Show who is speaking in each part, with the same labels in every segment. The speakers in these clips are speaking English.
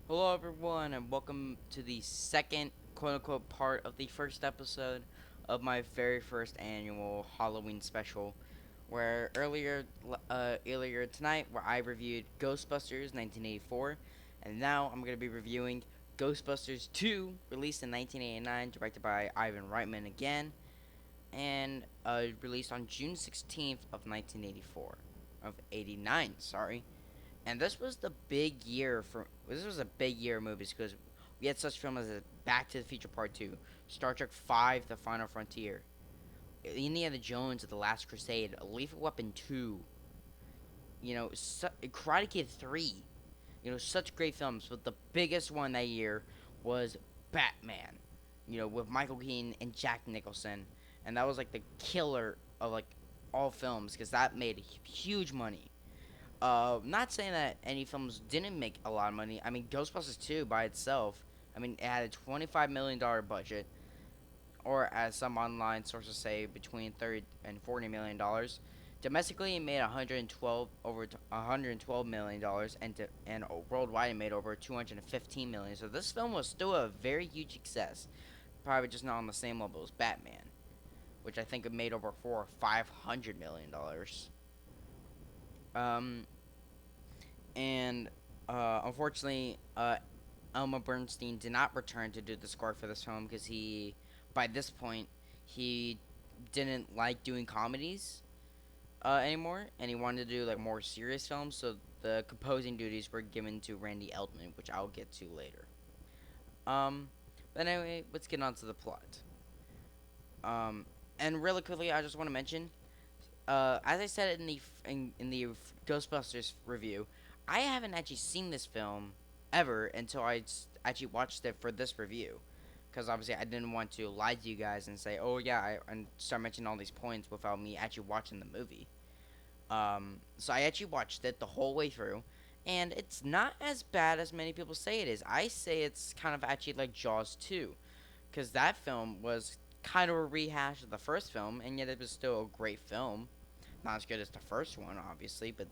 Speaker 1: Hello, everyone, and welcome to the second quote unquote part of the first episode of my very first annual Halloween special. Where earlier tonight, where I reviewed Ghostbusters 1984, and now I'm gonna be reviewing Ghostbusters 2, released in 1989, directed by Ivan Reitman again, and released on June 16th of 1984, of 89. Sorry. And this was a big year of movies because we had such films as Back to the Future Part 2, Star Trek 5 The Final Frontier, Indiana Jones The Last Crusade, Lethal Weapon 2, Karate Kid 3. Such great films, but the biggest one that year was Batman, with Michael Keaton and Jack Nicholson. And that was like the killer of like all films because that made huge money. Not saying that any films didn't make a lot of money. I mean, Ghostbusters 2 by itself, I mean, it had a $25 million budget, or as some online sources say, between 30 and $40 million. Domestically, it made 112 million dollars, and worldwide, it made over 215 million. So this film was still a very huge success, probably just not on the same level as Batman, which I think it made over $400 or $500 million. Um, and unfortunately, Elma Bernstein did not return to do the score for this film because by this point, he didn't like doing comedies anymore, and he wanted to do like more serious films. So the composing duties were given to Randy Elton, which I'll get to later. Um, but anyway, let's get on to the plot. And really quickly, I just want to mention, as I said in the Ghostbusters review, I haven't actually seen this film ever until actually watched it for this review, because obviously I didn't want to lie to you guys and say, oh yeah, and start mentioning all these points without me actually watching the movie. So I actually watched it the whole way through, and it's not as bad as many people say it is. I say it's kind of actually like Jaws 2, because that film was kind of a rehash of the first film, and yet it was still a great film. Not as good as the first one, obviously, but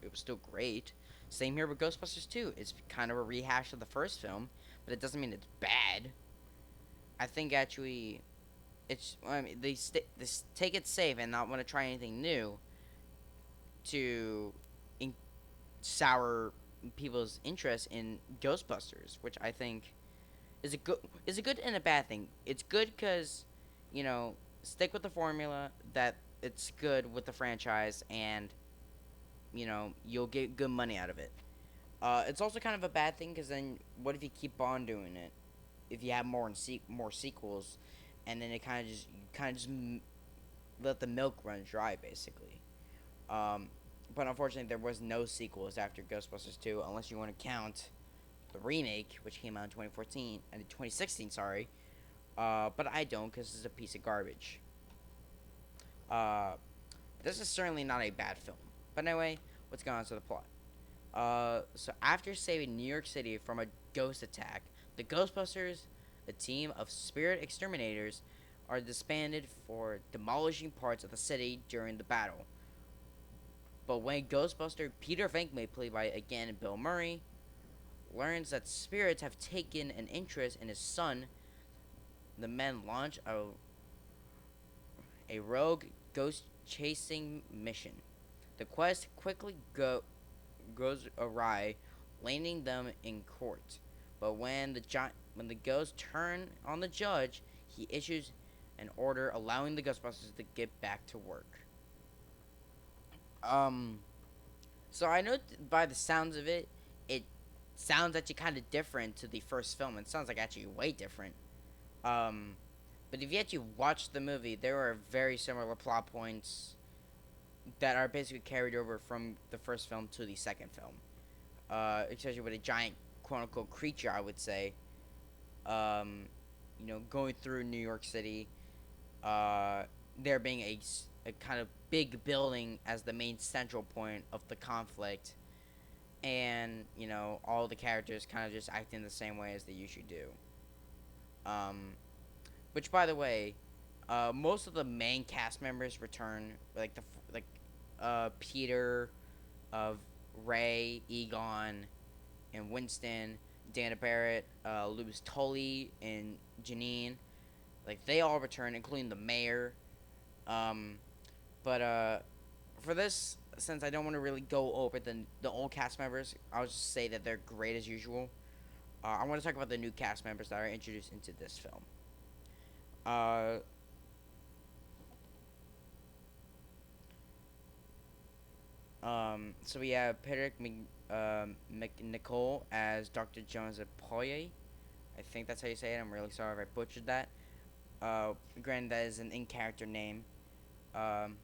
Speaker 1: it was still great. Same here with Ghostbusters 2. It's kind of a rehash of the first film, but it doesn't mean it's bad. I think actually, they take it safe and not want to try anything new to in- sour people's interest in Ghostbusters, which I think is a good and a bad thing. It's good because, stick with the formula that it's good with the franchise, and you'll get good money out of it. It's also kind of a bad thing because then what if you keep on doing it? If you have more sequels, and then it kind of just let the milk run dry, basically. Um, but unfortunately, there was no sequels after Ghostbusters 2, unless you want to count the remake, which came out in 2014 and 2016. Sorry, but I don't because it's a piece of garbage. Uh, this is certainly not a bad film. But anyway, let's go on to the plot. So after saving New York City from a ghost attack, the Ghostbusters, a team of spirit exterminators, are disbanded for demolishing parts of the city during the battle. But when Ghostbuster Peter Venkman, played by again Bill Murray, learns that spirits have taken an interest in his son, the men launch a rogue ghost chasing mission. The quest quickly goes awry, landing them in court. But when the ghosts turn on the judge, he issues an order allowing the Ghostbusters to get back to work. Um, so I know by the sounds of it, it sounds actually kind of different to the first film. It sounds like actually way different. Um, but if you actually watch the movie, there are very similar plot points that are basically carried over from the first film to the second film. Especially with a giant quote unquote creature, I would say. Um, going through New York City, there being a kind of big building as the main central point of the conflict, and all the characters kind of just acting the same way as they usually do. Um, which, by the way, most of the main cast members return, Peter, of Ray, Egon, and Winston. Dana Barrett, Louis Tully, and Janine. Like they all return, including the mayor. Um, but for this, since I don't want to really go over the old cast members, I'll just say that they're great as usual. I want to talk about the new cast members that are introduced into this film. Uh, so we have Patrick McNichol as Dr. Jones Apoye. I think that's how you say it. I'm really sorry if I butchered that. Granted, that is an in-character name. Um,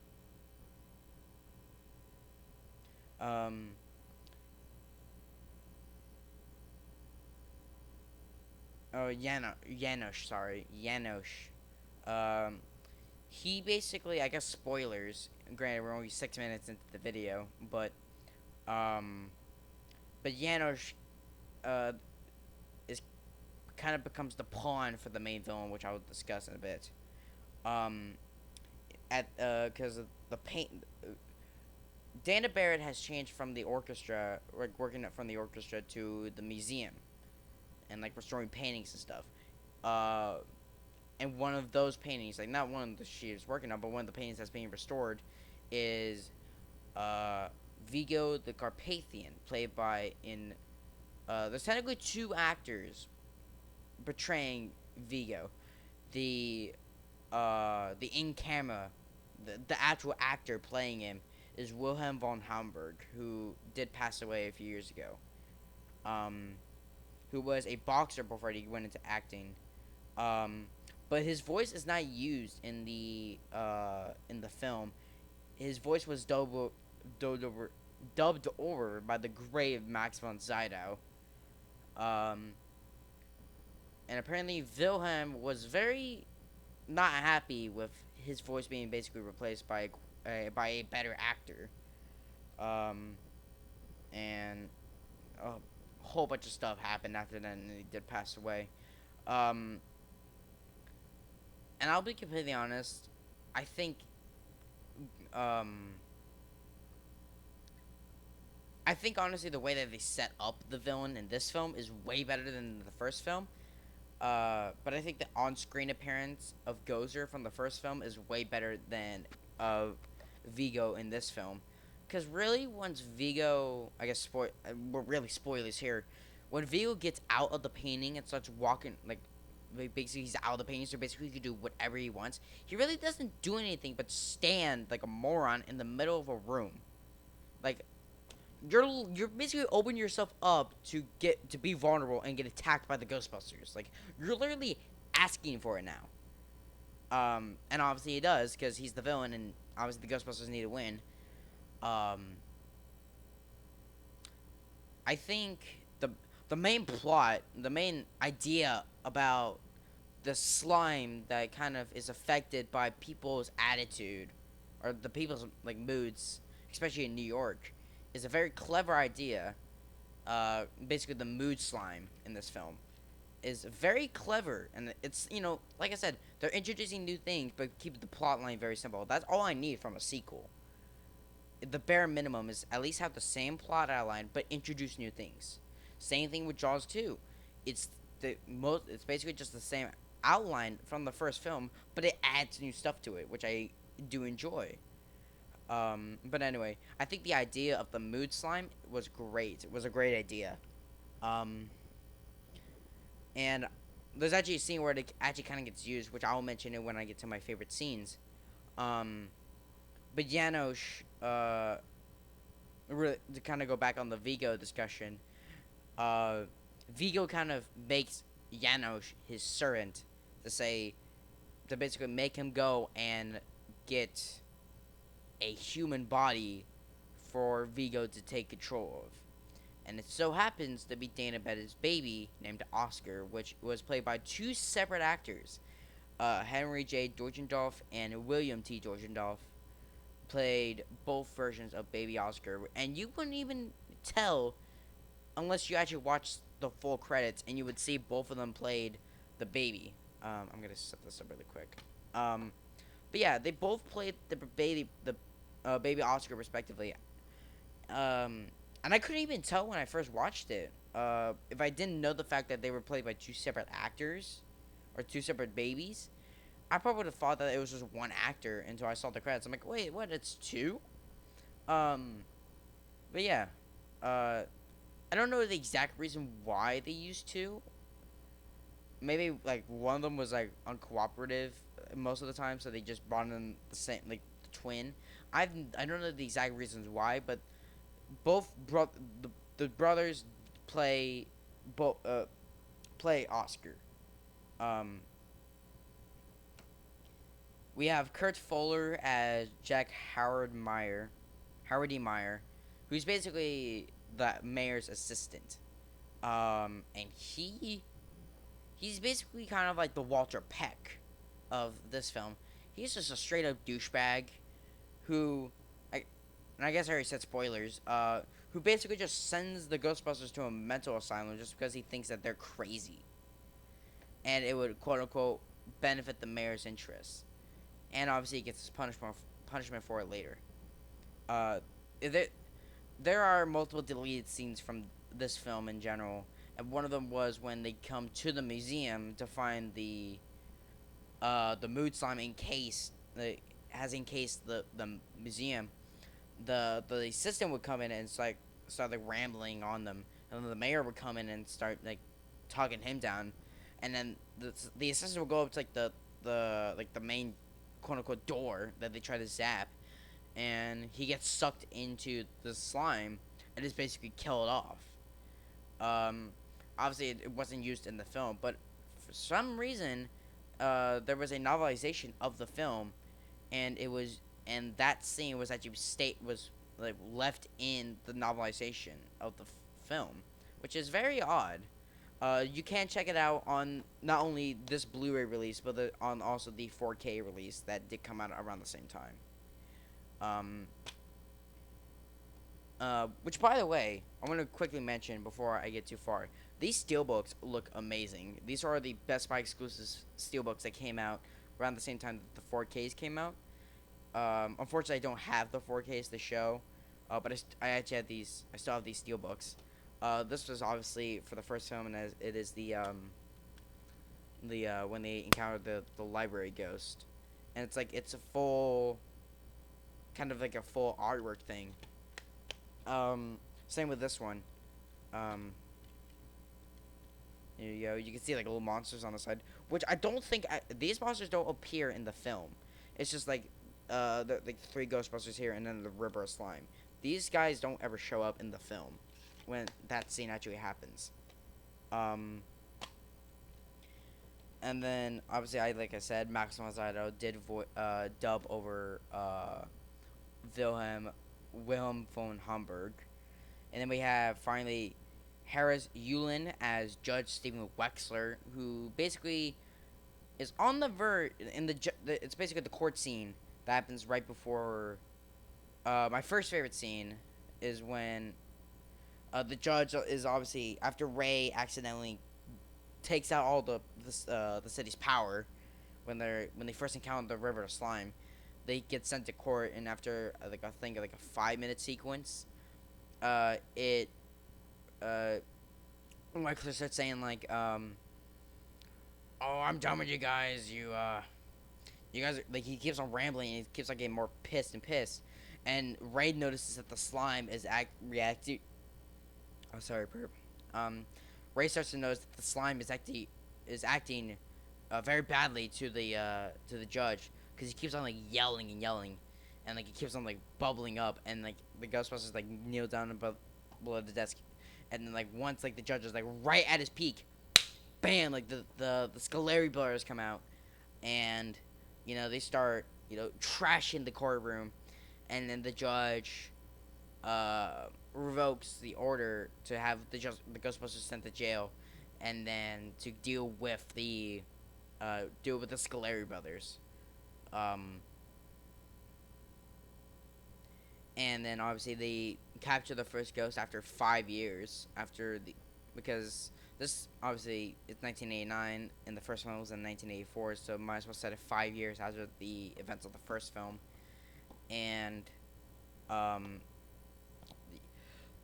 Speaker 1: um, oh, Janosch, sorry. Janosch. Um, he basically, I guess, spoilers. Granted, we're only 6 minutes into the video, um, but Janosch, uh, is kind of becomes the pawn for the main villain, which I will discuss in a bit. Um, because of the paint, Dana Barrett has changed from the orchestra, like working from the orchestra to the museum, and like restoring paintings and stuff. Uh, and one of those paintings, like not one that she is working on, but one of the paintings that's being restored, is uh, Vigo the Carpathian, played by in. There's technically two actors portraying Vigo. The the in camera, the actual actor playing him is Wilhelm von Hamburg, who did pass away a few years ago. Um, who was a boxer before he went into acting. Um, but his voice is not used in the film. His voice was dubbed over, dubbed over by the great Max von Sydow. Um, and apparently Wilhelm was very not happy with his voice being basically replaced by a better actor. Um, and a whole bunch of stuff happened after that, and he did pass away. Um, and I'll be completely honest. I think um, I think honestly the way that they set up the villain in this film is way better than the first film. But I think the on-screen appearance of Gozer from the first film is way better than Vigo in this film. Because really, once Vigo, I guess we're really spoilers here. When Vigo gets out of the painting and starts walking, like basically he's out of the painting, so basically he can do whatever he wants. He really doesn't do anything but stand like a moron in the middle of a room. Like you're basically opening yourself up to be vulnerable and get attacked by the Ghostbusters. Like you're literally asking for it now. And obviously he does because he's the villain, and obviously the Ghostbusters need to win. Um, I think the main plot, the main idea about the slime that kind of is affected by people's attitude or the people's like moods, especially in New York, is a very clever idea. Basically, the mood slime in this film is very clever, and it's like I said, they're introducing new things but keep the plot line very simple. That's all I need from a sequel. The bare minimum is at least have the same plot outline but introduce new things. Same thing with Jaws 2. It's it's basically just the same outline from the first film, but it adds new stuff to it, which I do enjoy. But anyway, I think the idea of the mood slime was great. It was a great idea. Um, and there's actually a scene where it actually kind of gets used, which I'll mention it when I get to my favorite scenes. Um, but Janosch, to kind of go back on the Vigo discussion, uh, Vigo kind of makes Janosch his servant to basically make him go and get a human body for Vigo to take control of. And it so happens to be Dana Barrett's baby named Oscar, which was played by two separate actors. Henry J. Dorgendorf and William T. Dorgendorf played both versions of Baby Oscar, and you wouldn't even tell unless you actually watched the full credits, and you would see both of them played the baby. I'm gonna set this up really quick. But yeah, they both played the baby Oscar respectively. Um, And I couldn't even tell when I first watched it. If I didn't know the fact that they were played by two separate actors or two separate babies, I probably would have thought that it was just one actor until I saw the credits. I'm like, wait, what? It's two? Um, but yeah, uh, I don't know the exact reason why they used two. Maybe like one of them was like uncooperative most of the time, so they just brought in the same like the twin. I don't know the exact reasons why, but both the brothers play play Oscar. Um, we have Kurt Fuller as Jack Howard E. Meyer, who's basically the mayor's assistant. And he's basically kind of like the Walter Peck of this film. He's just a straight up douchebag who, I, and I guess I already said spoilers. Who basically just sends the Ghostbusters to a mental asylum just because he thinks that they're crazy, and it would quote unquote benefit the mayor's interests. And obviously, he gets his punishment for it later. Uh, there there are multiple deleted scenes from this film in general, and one of them was when they come to the museum to find the mood slime has encased the museum. The assistant would come in and start like rambling on them, and then the mayor would come in and start like talking him down, and then the assistant would go up to like the main quote unquote door that they try to zap, and he gets sucked into the slime and is basically killed off. Um, Obviously it wasn't used in the film, but for some reason, there was a novelization of the film, and that scene was actually was like left in the novelization of the film, which is very odd. You can check it out on not only this Blu-ray release, but on also the 4K release that did come out around the same time. Um, which, by the way, I want to quickly mention before I get too far. These steelbooks look amazing. These are the Best Buy exclusive steelbooks that came out around the same time that the 4Ks came out. Unfortunately, I don't have the 4Ks to show, but I actually had these. I still have these steelbooks. This was obviously for the first film, and it is the when they encounter the library ghost, and it's a full, kind of like a full artwork thing. Same with this one. Um, here you go. You can see like little monsters on the side, which I don't think these monsters don't appear in the film. It's just like like three Ghostbusters here and then the river of slime. These guys don't ever show up in the film when that scene actually happens. Um, and then obviously like I said, Max von Sydow did dub over Wilhelm von Hamburg. And then we have finally Harris Yulin as Judge Stephen Wexler, who basically is on the verge in it's basically the court scene that happens right before. My first favorite scene is when the judge is obviously after Ray accidentally takes out all the city's power when they first encounter the river of slime. They get sent to court, and after like I think like a 5 minute sequence, it Wexler starts saying like oh, I'm done with you guys. You guys are, like he keeps on rambling and he keeps on getting more pissed and pissed, and Ray notices that the slime is reacting. Oh, sorry, perp. Ray starts to notice that the slime is acting very badly to the judge because he keeps on like yelling and yelling, and like he keeps on like bubbling up, and like the Ghostbusters like kneel down above below the desk, and then like once like the judge is like right at his peak, bam, like the Scaleri brothers come out, and they start trashing the courtroom, and then the judge revokes the order to have the Ghostbusters sent to jail, and then to deal with the Scaleri brothers. Um, and then obviously they capture the first ghost after 5 years because this obviously it's 1989 and the first one was in 1984, so might as well set it 5 years after the events of the first film. And um,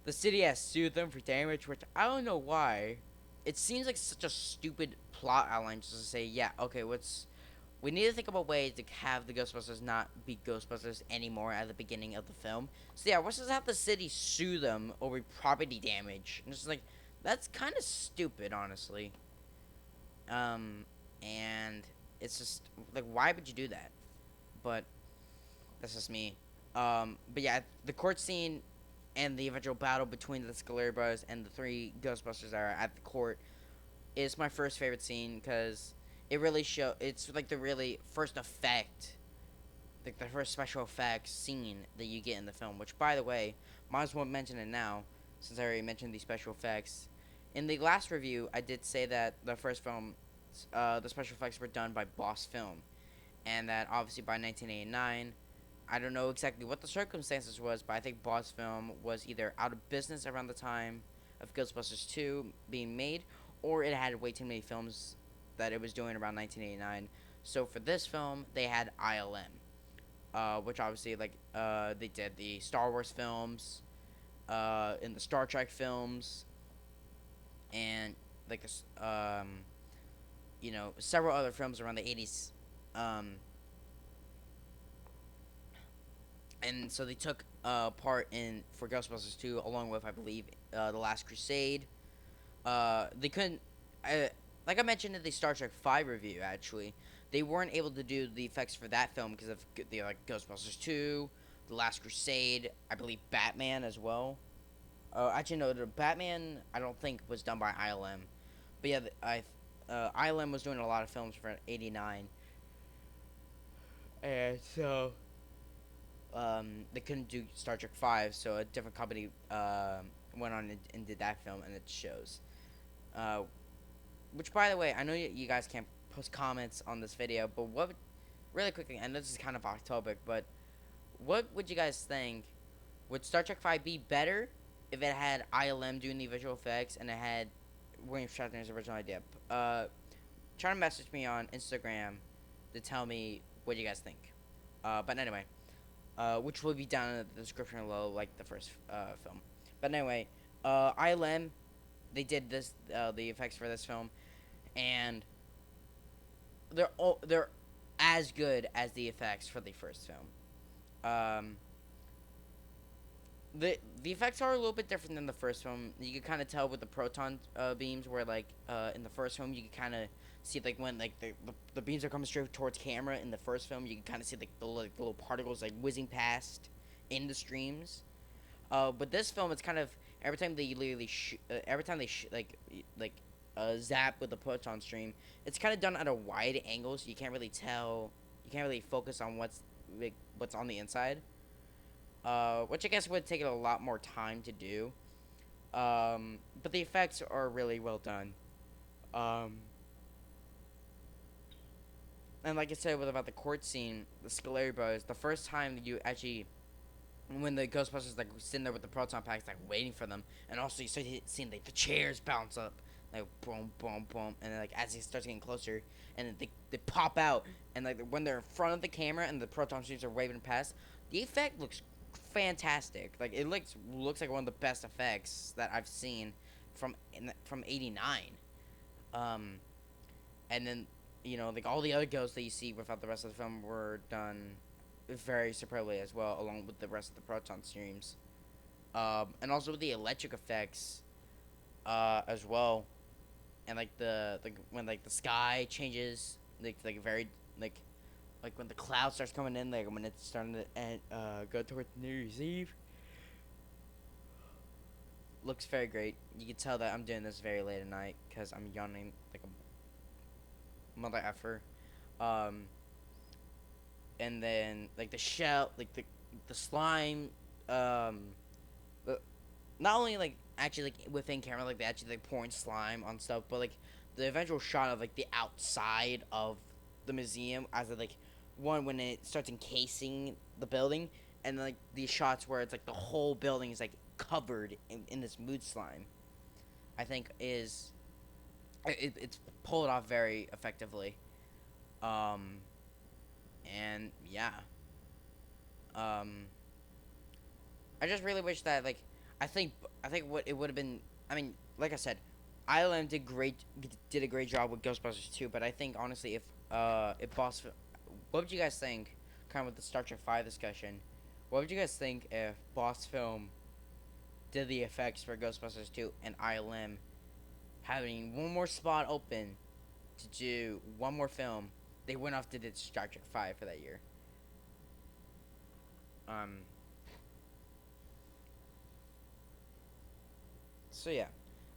Speaker 1: the city has sued them for damage, which I don't know why. It seems like such a stupid plot outline just to say, yeah, okay, we need to think of a way to have the Ghostbusters not be Ghostbusters anymore at the beginning of the film. So yeah, let's just have the city sue them over property damage. And it's like, that's kind of stupid, honestly. Um, and it's just like, why would you do that? But that's just me. But yeah, the court scene and the eventual battle between the Scaleri brothers and the three Ghostbusters that are at the court is my first favorite scene because it's like the really first effect, like the first special effects scene that you get in the film. Which, by the way, might as well mention it now since I already mentioned the special effects. In the last review, I did say that the first film, the special effects were done by Boss Film, and that obviously by 1989, I don't know exactly what the circumstances was, but I think Boss Film was either out of business around the time of Ghostbusters 2 being made, or it had way too many films that it was doing around 1989. So for this film, they had ILM, which obviously they did the Star Wars films, in the Star Trek films, and like several other films around the 80s. Um, and so they took part in for Ghostbusters 2, along with I believe the Last Crusade. They couldn't, like I mentioned in the Star Trek 5 review. Actually, they weren't able to do the effects for that film because of the Ghostbusters 2, the Last Crusade. I believe Batman as well. Actually, no, the Batman I don't think was done by ILM, but yeah, ILM was doing a lot of films for '89, and so they couldn't do Star Trek 5, so a different company went on and did that film, and it shows. Uh, which, by the way, I know you guys can't post comments on this video, but really quickly, and this is kind of off topic, but what would you guys think? Would Star Trek 5 be better if it had ILM doing the visual effects and it had William Shatner's original idea? Try to message me on Instagram to tell me what you guys think. But anyway, which will be down in the description below, like the first film. But anyway, ILM, they did the effects for this film, and they're as good as the effects for the first film. Um, the effects are a little bit different than the first film. You can kind of tell with the proton beams, where in the first film you can kind of see when the beams are coming straight towards camera. In the first film, you can kind of see the little particles whizzing past in the streams. But this film, it's kind of every time they literally every time they zap with the proton stream, it's kind of done at a wide angle, so you can't really tell. You can't really focus on what's on the inside. Which I guess would take it a lot more time to do. But the effects are really well done. Um, and like I said, about the court scene, the Scaleri brothers, the first time you actually, when the Ghostbusters sitting there with the proton packs waiting for them, and also you start seeing the chairs bounce up, boom, boom, boom, and then as he starts getting closer, and then they pop out, and when they're in front of the camera and the proton streams are waving past, the effect looks fantastic. It looks like one of the best effects that I've seen from '89. And then all the other ghosts that you see without the rest of the film were done very superbly as well, along with the rest of the proton streams. And also with the electric effects, as well, and when the sky changes, very when the cloud starts coming in, when it's starting to go towards New Year's Eve. Looks very great. You can tell that I'm doing this very late at night because I'm yawning like a mother effer. Um, and then the shell, the slime, the, not only actually within camera, they actually pouring slime on stuff, but the eventual shot of the outside of the museum as one when it starts encasing the building, and these shots where it's the whole building is covered in this mood slime. I think it's pulled off very effectively. And yeah. I just really wish that I think I think what it would have been. I mean, like I said, ILM did a great job with Ghostbusters 2, but I think honestly, if what would you guys think? Kind of with the Star Trek 5 discussion, what would you guys think if Boss Film did the effects for Ghostbusters 2 and ILM having one more spot open to do one more film? They went off to did Star Trek 5 for that year. Um. So yeah.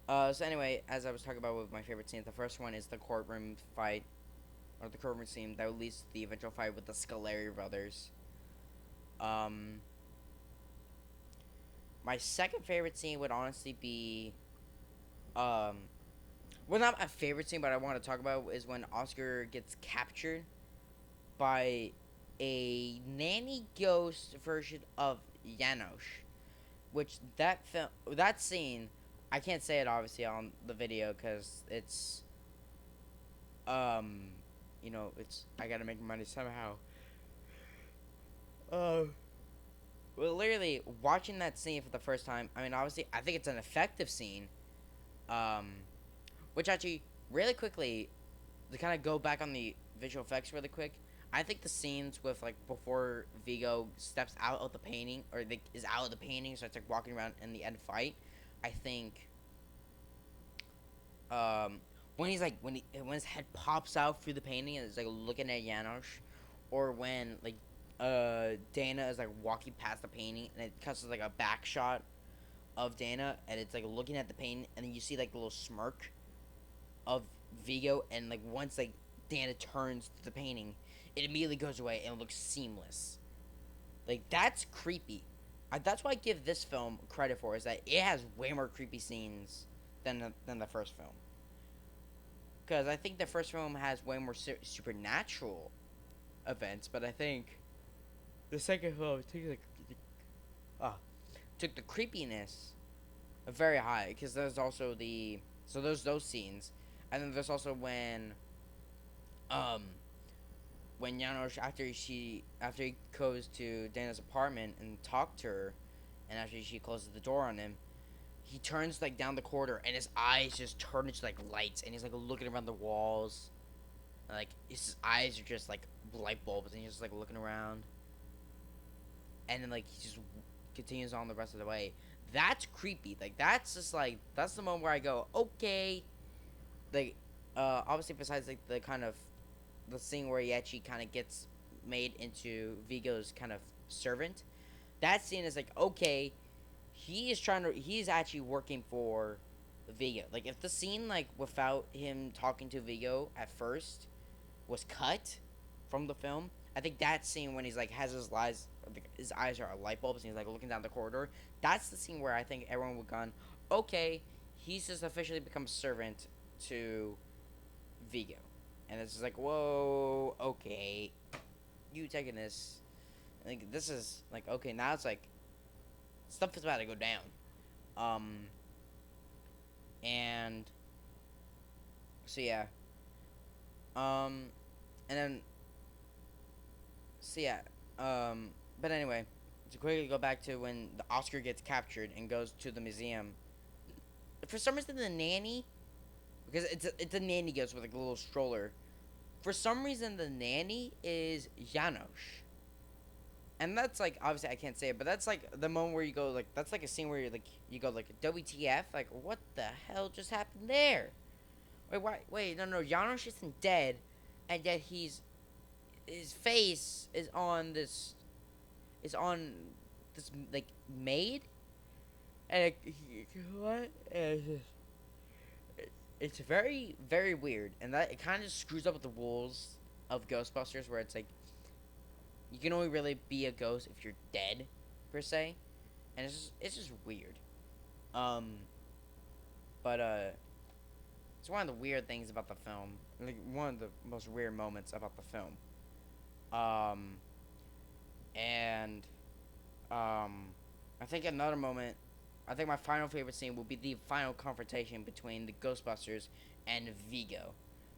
Speaker 1: So anyway, as I was talking about with my favorite scenes, the first one is the courtroom fight, or the courtroom scene that leads to the eventual fight with the Scaleri brothers. Um, my second favorite scene would honestly be, um, well, not my favorite scene, but I want to talk about is when Oscar gets captured by a nanny ghost version of Janosch, which that scene, I can't say it obviously on the video because it's um, it's I gotta make money somehow. Uh, well, literally watching that scene for the first time. I mean, obviously, I think it's an effective scene. Um, which actually, really quickly, to kind of go back on the visual effects really quick. I think the scenes with like before Vigo steps out of the painting or like, is out of the painting, so it's like walking around in the end fight. I think um, when his head pops out through the painting and is like looking at Janosch, or when like Dana is like walking past the painting and it cuts to like a back shot of Dana and it's like looking at the painting and then you see like the little smirk of Vigo and like once like Dana turns to the painting, it immediately goes away and it looks seamless. Like that's creepy. That's why I give this film credit for is that it has way more creepy scenes than the first film. Because I think the first film has way more supernatural events, but I think the second film uh, took the creepiness very high. Because there's also there's those scenes, and then there's also um when Janosch after he goes to Dana's apartment and talk to her, and after she closes the door on him, he turns like down the corridor and his eyes just turn into like lights and he's like looking around the walls. Like his eyes are just like light bulbs, and he's just like looking around. And then like he just continues on the rest of the way. That's creepy. Like that's just like that's the moment where I go, okay. Like, obviously besides like the kind of the scene where he actually kind of gets made into Vigo's kind of servant. That scene is like okay. He's actually working for Vigo. Like if the scene like without him talking to Vigo at first was cut from the film. I think that scene when he's like has his eyes are light bulbs and he's like looking down the corridor. That's the scene where I think everyone would gone, okay, he's just officially become a servant to Vigo, and it's just like whoa, okay, you taking this, like this is like okay now it's like stuff is about to go down, um, and so yeah, um, and then so yeah, but anyway, to quickly go back to when the Oscar gets captured and goes to the museum. For some reason, the nanny, because it's a nanny ghost with like a little stroller. For some reason, the nanny is Janosch, and that's like obviously I can't say it, but that's like the moment where you go like that's like a scene where you go like WTF, like what the hell just happened there? Wait, why? Wait, no, Janosch isn't dead, and yet his face is on this like maid, and what? It's very very weird, and that it kind of screws up with the rules of Ghostbusters, where it's like you can only really be a ghost if you're dead, per se, and it's just weird. Um, but it's one of the weird things about the film, like one of the most weird moments about the film. Um, and I think another moment, I think my final favorite scene will be the final confrontation between the Ghostbusters and Vigo,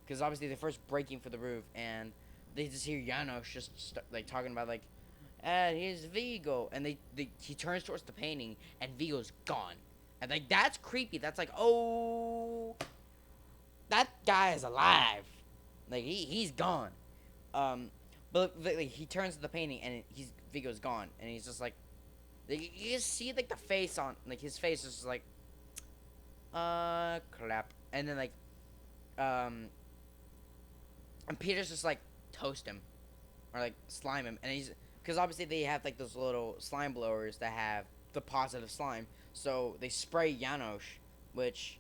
Speaker 1: because obviously they're first breaking for the roof and they just hear Janos just like talking about like, and here's Vigo, and he turns towards the painting, and Vigo's gone, and like that's creepy. That's like, oh, that guy is alive, like he's gone. Um, but like, he turns to the painting, and he's Vigo's gone, and he's just like you just see like the face on like his face is just like crap, and then like um, and Peter's just like toast him or like slime him, and he's because obviously they have like those little slime blowers that have the positive slime, so they spray Janosch, which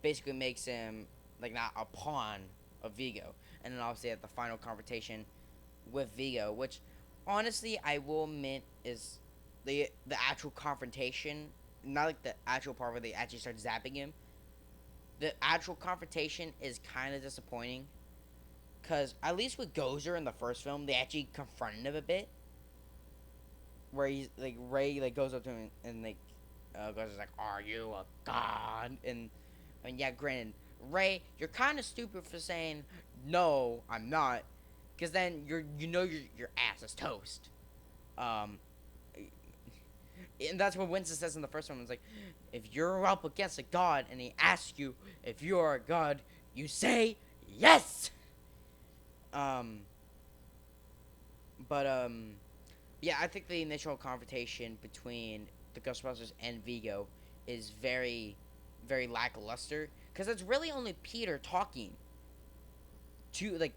Speaker 1: basically makes him like not a pawn of Vigo, and then obviously at the final confrontation with Vigo, which honestly I will admit is the actual confrontation, not like the actual part where they actually start zapping him. The actual confrontation is kind of disappointing because at least with Gozer in the first film, they actually confronted him a bit, where he's like Ray like goes up to him and like Gozer's like, "Are you a god?" And I mean, yeah, granted, Ray, you're kind of stupid for saying no, I'm not, because then your ass is toast. Um, and that's what Winston says in the first one. It's like, if you're up against a god and he asks you if you are a god, you say yes. Um, but yeah, I think the initial confrontation between the Ghostbusters and Vigo is very, very lackluster because it's really only Peter talking to like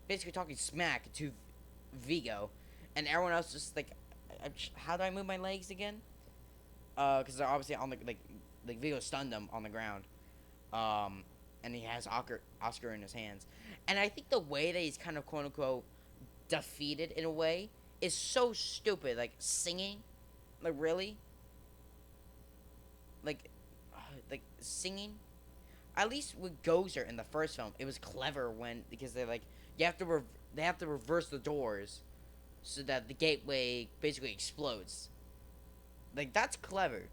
Speaker 1: basically talking smack to Vigo, and everyone else just like, how do I move my legs again? Because they're obviously on the like Vigo stunned them on the ground, um, and he has Oscar in his hands, and I think the way that he's kind of quote unquote defeated in a way is so stupid. Like singing, like really, like like singing. At least with Gozer in the first film, it was clever when because they're like you have to they have to reverse the doors so that the gateway basically explodes. Like that's clever.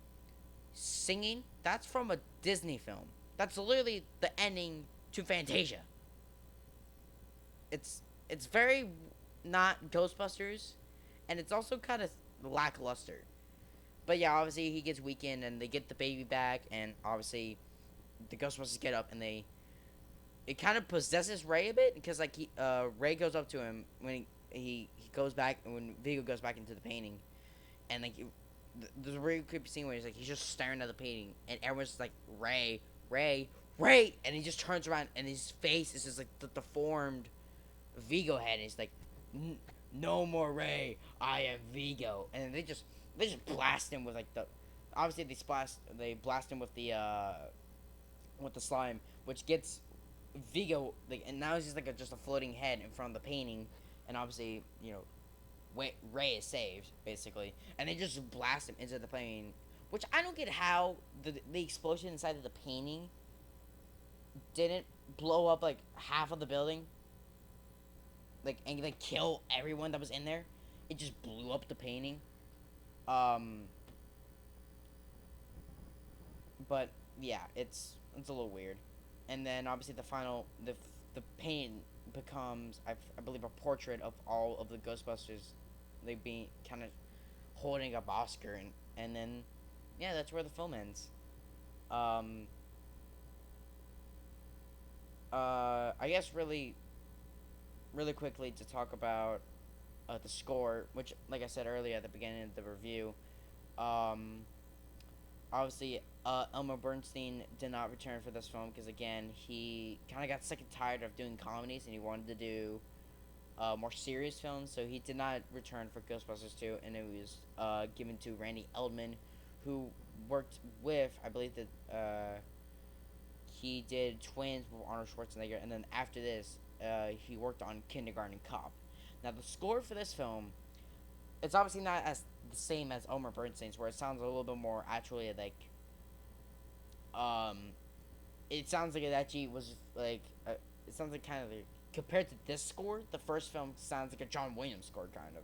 Speaker 1: Singing, that's from a Disney film. That's literally the ending to Fantasia. It's very not Ghostbusters, and it's also kind of lackluster. But yeah, obviously he gets weakened, and they get the baby back, and obviously the Ghostbusters get up, and it kind of possesses Ray a bit because like Ray goes up to him when he goes back when Vigo goes back into the painting, and like there's a really creepy scene where he's just staring at the painting, and everyone's just like Ray, Ray, Ray, and he just turns around and his face is just like the deformed Vigo head, and he's like, "No more Ray, I am Vigo," and they just blast him with like the obviously they blast him with the slime, which gets Vigo like, and now he's just like just a floating head in front of the painting, and obviously Ray is saved basically, and they just blast him into the painting, which I don't get how the explosion inside of the painting didn't blow up like half of the building, like and like kill everyone that was in there. It just blew up the painting. Um, but yeah, it's a little weird. And then obviously the painting becomes I believe a portrait of all of the Ghostbusters, they being kind of holding up Oscar, and then yeah, that's where the film ends. Um, I guess really quickly to talk about the score, which like I said earlier at the beginning of the review, um, obviously Elmer Bernstein did not return for this film because again he kind of got sick and tired of doing comedies and he wanted to do more serious films, so he did not return for Ghostbusters 2, and it was given to Randy Eldman, who worked with I believe that he did Twins with Arnold Schwarzenegger, and then after this he worked on Kindergarten Cop. Now the score for this film, it's obviously not as the same as Elmer Bernstein's, where it sounds a little bit more actually like um, it sounds like it actually was like it sounds like kind of like, compared to this score, the first film sounds like a John Williams score kind of.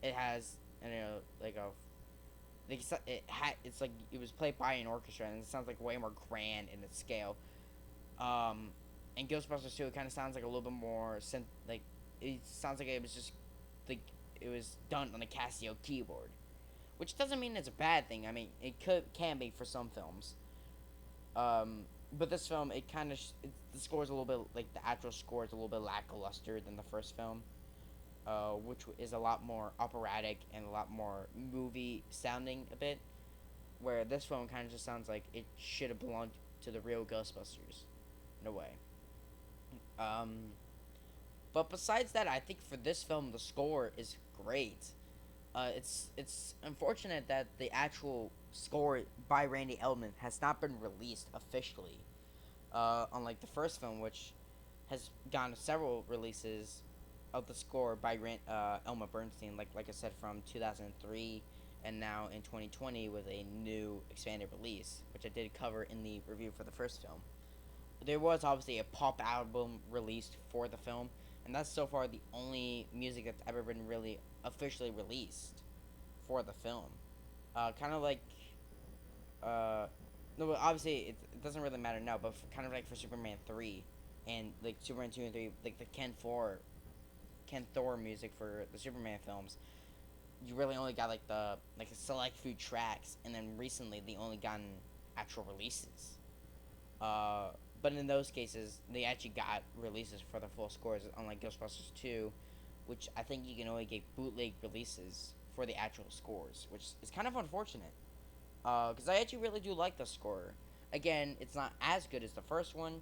Speaker 1: It has like a like it's like it was played by an orchestra and it sounds like way more grand in its scale. And Ghostbusters 2, it kind of sounds like a little bit more like it sounds like it was just it was done on a Casio keyboard, which doesn't mean it's a bad thing. I mean, can be for some films. But this film, it kind of the score is a little bit like the actual score is a little bit lackluster than the first film, which is a lot more operatic and a lot more movie sounding a bit. Where this film kind of just sounds like it should have belonged to the real Ghostbusters, in a way. Um, but besides that, I think for this film the score is great. It's unfortunate that the actual score by Randy Elman has not been released officially. Unlike the first film, which has gotten several releases of the score by Elma Bernstein, like I said, from 2003 and now in 2020 with a new expanded release, which I did cover in the review for the first film. There was obviously a pop album released for the film, and that's so far the only music that's ever been really officially released for the film. Kind of like, no, obviously it doesn't really matter now, but kind of like for Superman 3 and like Superman 2 and 3, like the Ken Thor music for the Superman films, you really only got like a select few tracks, and then recently they only gotten actual releases. Uh, but in those cases, they actually got releases for the full scores, unlike Ghostbusters 2, which I think you can only get bootleg releases for the actual scores, which is kind of unfortunate. Because I actually really do like the score. Again, it's not as good as the first one,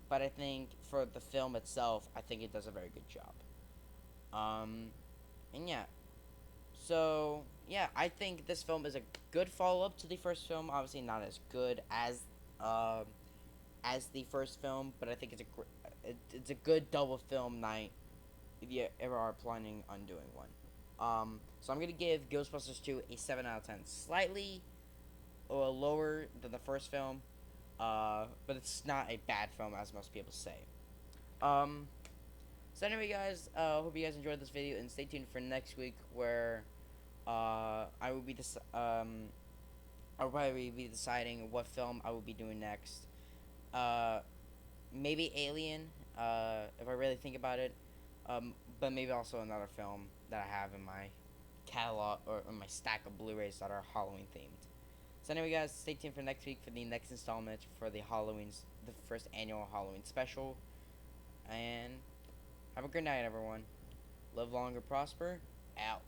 Speaker 1: but I think for the film itself, I think it does a very good job. Um, and yeah, so yeah, I think this film is a good follow up to the first film. Obviously, not as good um as the first film, but I think it's a good double film night if you ever are planning on doing one. So I'm gonna give Ghostbusters 2 a 7 out of 10, slightly lower than the first film, but it's not a bad film as most people say. Um, so anyway, guys, hope you guys enjoyed this video, and stay tuned for next week where I will be I'll probably be deciding what film I will be doing next. Uh, Maybe Alien, if I really think about it. But maybe also another film that I have in my catalog or in my stack of Blu-rays that are Halloween themed. So anyway, guys, stay tuned for next week for the next installment for the first annual Halloween special. And have a good night, everyone. Live long and prosper. Out.